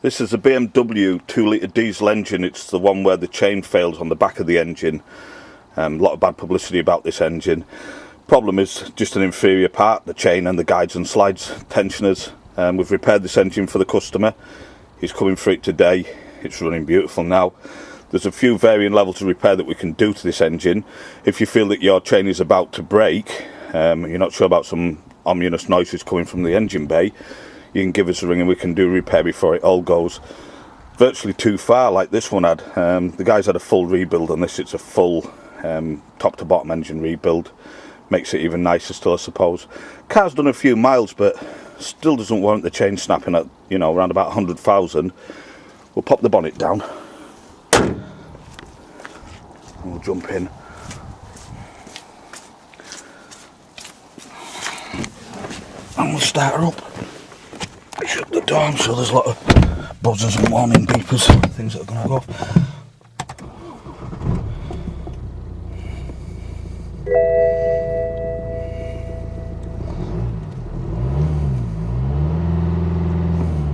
This is a BMW 2-litre diesel engine. It's the one where the chain fails on the back of the engine. A lot of bad publicity about this engine. Problem is just an inferior part, the chain and the guides and slides tensioners. We've repaired this engine for the customer. He's coming for it today. It's running beautiful now. There's a few varying levels of repair that we can do to this engine. If you feel that your chain is about to break, you're not sure about some ominous noises coming from the engine bay, you can give us a ring and we can do repair before it all goes virtually too far like this one had. The guys had a full rebuild on this. It's a full top to bottom engine rebuild. Makes it even nicer still, I suppose. Car's done a few miles, but still doesn't warrant the chain snapping at, you know, around about 100,000. We'll pop the bonnet down and we'll jump in. And we'll start her up. Shut the door, I'm sure there's a lot of buzzers and warning beepers, things that are going to go off.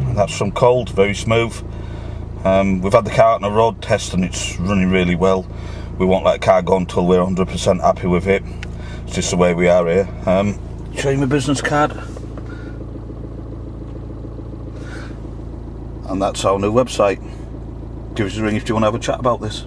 And that's from cold, very smooth. We've had the car out on a road test and it's running really well. We won't let a car go until we're 100% happy with it. It's just the way we are here. Show you my business card. And that's our new website. Give us a ring if you want to have a chat about this.